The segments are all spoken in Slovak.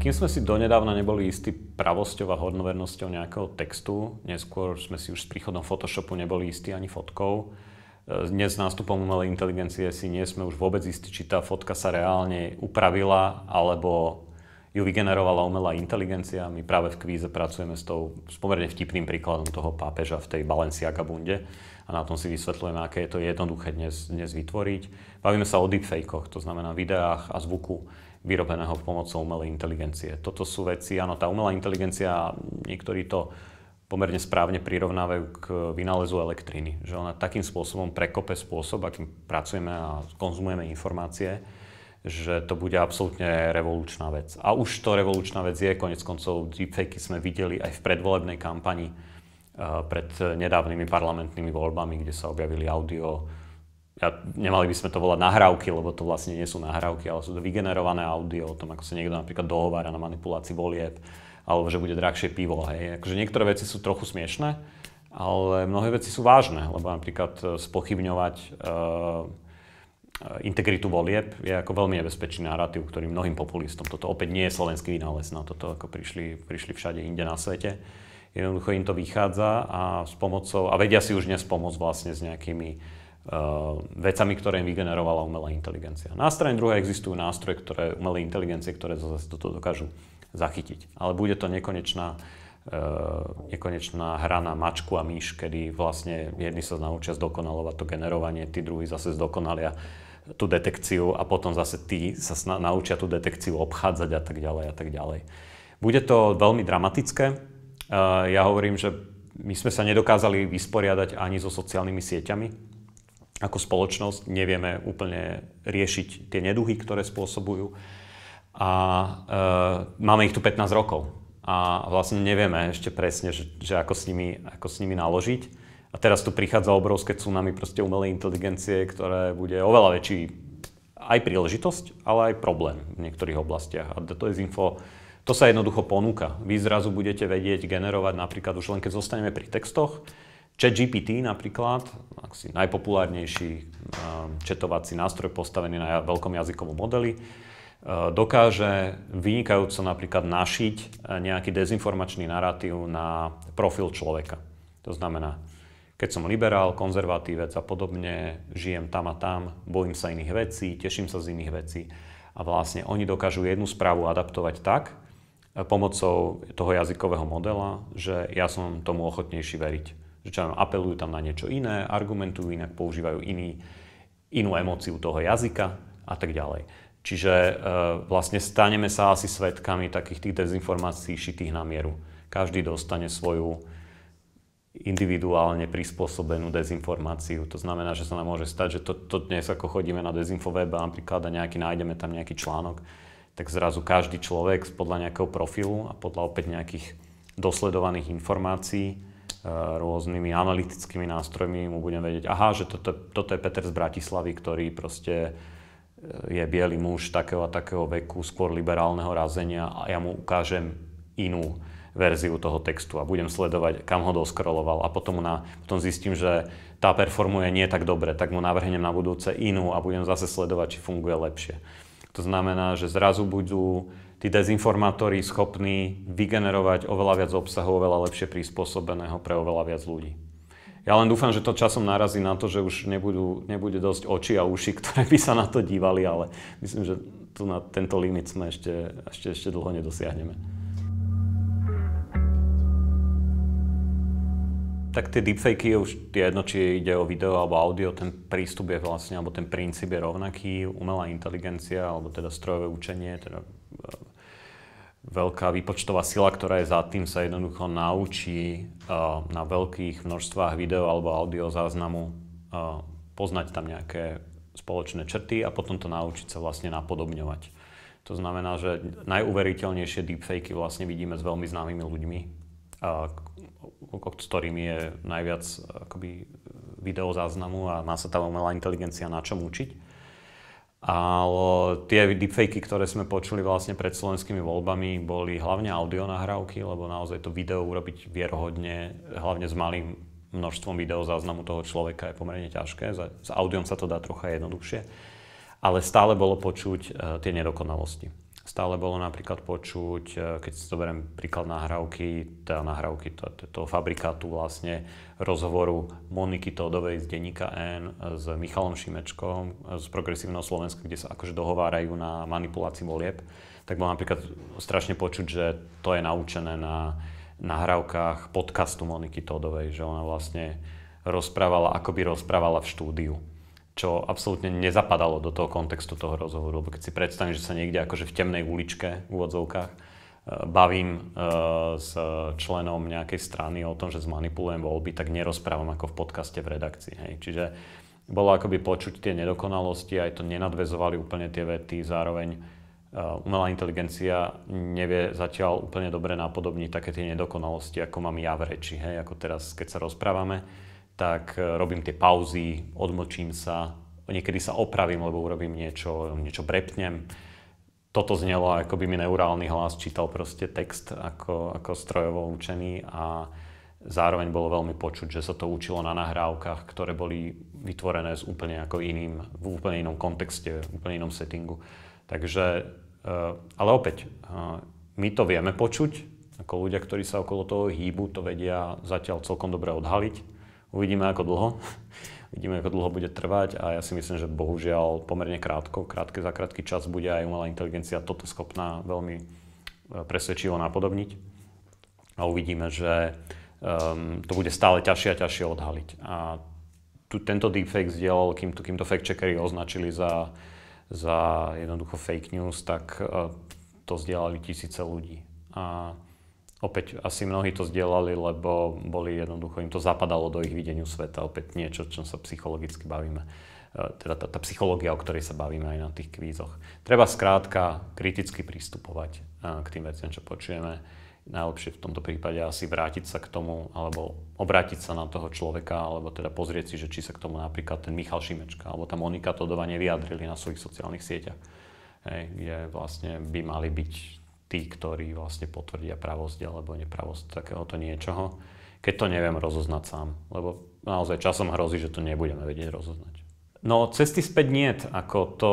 Kým sme si donedávna neboli istí pravosťou a hodnovernosťou nejakého textu, neskôr sme si už s príchodom Photoshopu neboli istí ani fotkou. Dnes s nástupom umelej inteligencie si nie sme už vôbec istí, či tá fotka sa reálne upravila, alebo ju vygenerovala umelá inteligencia. My práve v kvíze pracujeme s pomerne vtipným príkladom toho pápeža v tej Balenciaga bunde a na tom si vysvetľujeme, aké je to jednoduché dnes vytvoriť. Bavíme sa o deepfakeoch, to znamená videách a zvuku vyrobeného pomocou umelej inteligencie. Toto sú veci, áno, tá umelá inteligencia, niektorí to pomerne správne prirovnávajú k vynálezu elektriny. Že ona takým spôsobom prekope spôsob, akým pracujeme a konzumujeme informácie, že to bude absolútne revolučná vec. A už to revolučná vec je, konec koncov deepfakey sme videli aj v predvolebnej kampani pred nedávnymi parlamentnými voľbami, kde sa objavili nemali by sme to volať nahrávky, lebo to vlastne nie sú nahrávky, ale sú to vygenerované audio o tom, ako sa niekto napríklad dohovára na manipulácii volieb, alebo že bude drahšie pivo. Hej. Akože niektoré veci sú trochu smiešné, ale mnohé veci sú vážne, lebo napríklad spochybňovať integritu volieb je ako veľmi nebezpečný narratív, ktorý mnohým populistom. Toto opäť nie je slovenský vynález, na toto ako prišli všade inde na svete. Jednoducho im to vychádza a s pomocou, a vedia si už dnes pomôcť vlastne s nejakými vecami, ktoré im vygenerovala umelá inteligencia. Na strane druhej existujú nástroje umelej inteligencie, ktoré zase toto dokážu zachytiť. Ale bude to nekonečná hra na mačku a myš, kedy vlastne jedni sa naučia zdokonalovať to generovanie, tí druhí zase zdokonalia tú detekciu a potom zase tí sa naučia tú detekciu obchádzať a tak ďalej a tak ďalej. Bude to veľmi dramatické. Ja hovorím, že my sme sa nedokázali vysporiadať ani so sociálnymi sieťami. Ako spoločnosť nevieme úplne riešiť tie neduhy, ktoré spôsobujú. A máme ich tu 15 rokov. A vlastne nevieme ešte presne, že ako s nimi naložiť. A teraz tu prichádza obrovské tsunami proste umelej inteligencie, ktoré bude oveľa väčší aj príležitosť, ale aj problém v niektorých oblastiach. A to sa jednoducho ponúka. Vy zrazu budete vedieť generovať napríklad už len keď zostaneme pri textoch. ChatGPT napríklad, asi najpopulárnejší četovací nástroj postavený na veľkom jazykovom modeli, dokáže vynikajúco napríklad našiť nejaký dezinformačný narratív na profil človeka. To znamená, keď som liberál, konzervatívec a podobne, žijem tam a tam, bojím sa iných vecí, teším sa z iných vecí a vlastne oni dokážu jednu správu adaptovať tak pomocou toho jazykového modela, že ja som tomu ochotnejší veriť. Že apelujú tam na niečo iné, argumentujú inak, používajú inú emóciu toho jazyka a tak ďalej. Čiže vlastne staneme sa asi svedkami takých tých dezinformácií šitých na mieru. Každý dostane svoju individuálne prispôsobenú dezinformáciu. To znamená, že sa nám môže stať, že to dnes ako chodíme na Dezinfoweb a napríklad nájdeme tam nejaký článok, tak zrazu každý človek podľa nejakého profilu a podľa opäť nejakých dosledovaných informácií rôznymi analytickými nástrojmi mu budem vedieť, že toto je Peter z Bratislavy, ktorý proste je biely muž takého a takého veku, skôr liberálneho razenia a ja mu ukážem inú verziu toho textu a budem sledovať, kam ho doskroloval a potom zistím, že tá performuje nie tak dobre, tak mu navrhnem na budúce inú a budem zase sledovať, či funguje lepšie. To znamená, že zrazu budú tí dezinformátori schopní vygenerovať oveľa viac obsahu, oveľa lepšie prispôsobeného pre oveľa viac ľudí. Ja len dúfam, že to časom narazí na to, že už nebude dosť oči a uši, ktoré by sa na to dívali, ale myslím, že tu na tento limit sme ešte dlho nedosiahneme. Tak tie deepfakey je už jedno, či ide o video alebo audio, ten prístup je vlastne, alebo ten princíp je rovnaký. Umelá inteligencia, alebo teda strojové učenie, teda veľká výpočtová sila, ktorá je za tým, sa jednoducho naučí na veľkých množstvách video alebo audio záznamu poznať tam nejaké spoločné črty a potom to naučiť sa vlastne napodobňovať. To znamená, že najuveriteľnejšie deepfakey vlastne vidíme s veľmi známymi ľuďmi, s ktorými je najviac akoby video záznamu a má sa tá umelá inteligencia na čom učiť. Ale tie deepfakey, ktoré sme počuli vlastne pred slovenskými voľbami, boli hlavne audio nahrávky, lebo naozaj to video urobiť vierohodne, hlavne s malým množstvom videozáznamu toho človeka je pomerne ťažké. S audiom sa to dá trocha jednoduchšie, ale stále bolo počuť tie nedokonalosti. Stále bolo napríklad počuť, keď si zoberiem príklad nahrávky, toho fabrikátu vlastne, rozhovoru Moniky Tódovej z denníka N s Michalom Šimečkom z Progresívneho Slovenska, kde sa akože dohovárajú na manipulácii volieb, tak bolo napríklad strašne počuť, že to je naučené na nahrávkach podcastu Moniky Tódovej, že ona vlastne rozprávala, ako by rozprávala v štúdiu, čo absolútne nezapadalo do toho kontextu toho rozhovoru, lebo keď si predstavím, že sa niekde akože v temnej uličke, v úvodzovkách, bavím s členom nejakej strany o tom, že zmanipulujem voľby, tak nerozprávam ako v podcaste v redakcii. Hej. Čiže bolo akoby počuť tie nedokonalosti, aj to nenadväzovali úplne tie vety, zároveň umelá inteligencia nevie zatiaľ úplne dobre napodobniť také tie nedokonalosti, ako mám ja v reči. Hej. Ako teraz, keď sa rozprávame, tak robím tie pauzy, odmlčím sa, niekedy sa opravím, lebo urobím niečo brepnem. Toto znelo, ako by mi neurálny hlas čítal proste text ako strojovo učený a zároveň bolo veľmi počuť, že sa to učilo na nahrávkach, ktoré boli vytvorené v úplne inom kontexte, v úplne inom settingu. Takže, ale opäť, my to vieme počuť, ako ľudia, ktorí sa okolo toho hýbu, to vedia zatiaľ celkom dobre odhaliť. Uvidíme, ako dlho bude trvať a ja si myslím, že bohužiaľ pomerne za krátky čas bude aj umelá inteligencia toto schopná veľmi presvedčivo napodobniť. A uvidíme, že to bude stále ťažšie a ťažšie odhaliť. A tento deepfake zdieľal, kým to fact-checkeri označili za jednoducho fake news, tak to zdieľali tisíce ľudí. A opäť asi mnohí to zdieľali, lebo im to zapadalo do ich videniu sveta. Opäť niečo, čo sa psychologicky bavíme. Teda tá psychológia, o ktorej sa bavíme aj na tých kvízoch. Treba skrátka kriticky pristupovať k tým veciam, čo počujeme. Najlepšie v tomto prípade asi vrátiť sa k tomu, alebo obrátiť sa na toho človeka, alebo teda pozrieť si, že či sa k tomu napríklad ten Michal Šimečka, alebo tá Monika Tódová nevyjadrili na svojich sociálnych sieťach. Hej, kde vlastne by mali byť tí, ktorí vlastne potvrdia pravosť alebo nepravosť takéhoto niečoho, keď to neviem rozoznať sám. Lebo naozaj časom hrozí, že to nebudeme vedieť rozoznať. No cesty späť niet, ako to...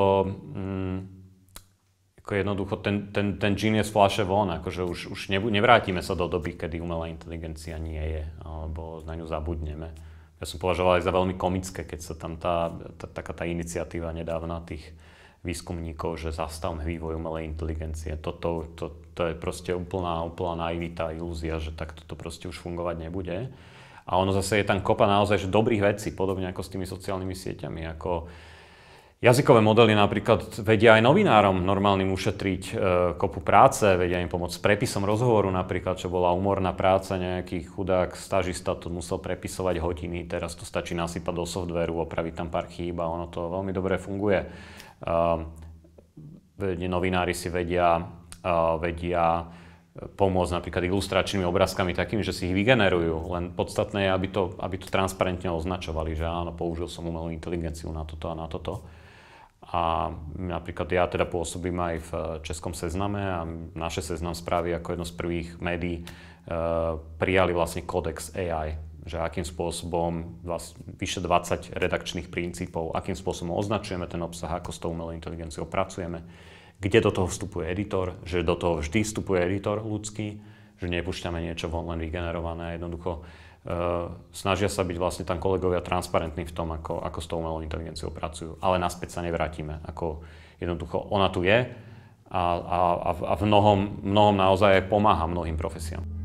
ako jednoducho ten genius fľaše von, akože už nevrátime sa do doby, kedy umelá inteligencia nie je, alebo na ňu zabudneme. Ja som považoval aj za veľmi komické, keď sa tam taká tá iniciatíva nedávna tých výskumníkov, že zastavme vývoj umelej inteligencie. To je proste úplná naivita, ilúzia, že takto to proste už fungovať nebude. A ono zase je tam kopa naozaj že dobrých vecí, podobne ako s tými sociálnymi sieťami. Ako jazykové modely napríklad vedia aj novinárom normálnym ušetriť kopu práce, vedia im pomôcť s prepisom rozhovoru napríklad, čo bola umorná práca, nejaký chudák stážista to musel prepisovať hodiny, teraz to stačí nasypať do softvéru, opraviť tam pár chýb a ono to veľmi dobre funguje. Novinári si vedia pomôcť napríklad ilustračnými obrázkami takými, že si ich vygenerujú. Len podstatné je, aby to transparentne označovali, že áno, použil som umelú inteligenciu na toto a na toto. A napríklad ja teda pôsobím aj v Českom Sezname a naše Seznam Správy ako jedno z prvých médií prijali vlastne kódex AI, že akým spôsobom vyše 20 redakčných princípov, akým spôsobom označujeme ten obsah, ako s tou umelou inteligenciou pracujeme, kde do toho vstupuje editor, že do toho vždy vstupuje editor ľudský, že nepúšťame niečo von len vygenerované, jednoducho snažia sa byť vlastne tam kolegovia transparentní v tom, ako s tou umelou inteligenciou pracujú, ale naspäť sa nevrátime, ako jednoducho ona tu je a v mnohom naozaj pomáha mnohým profesiám.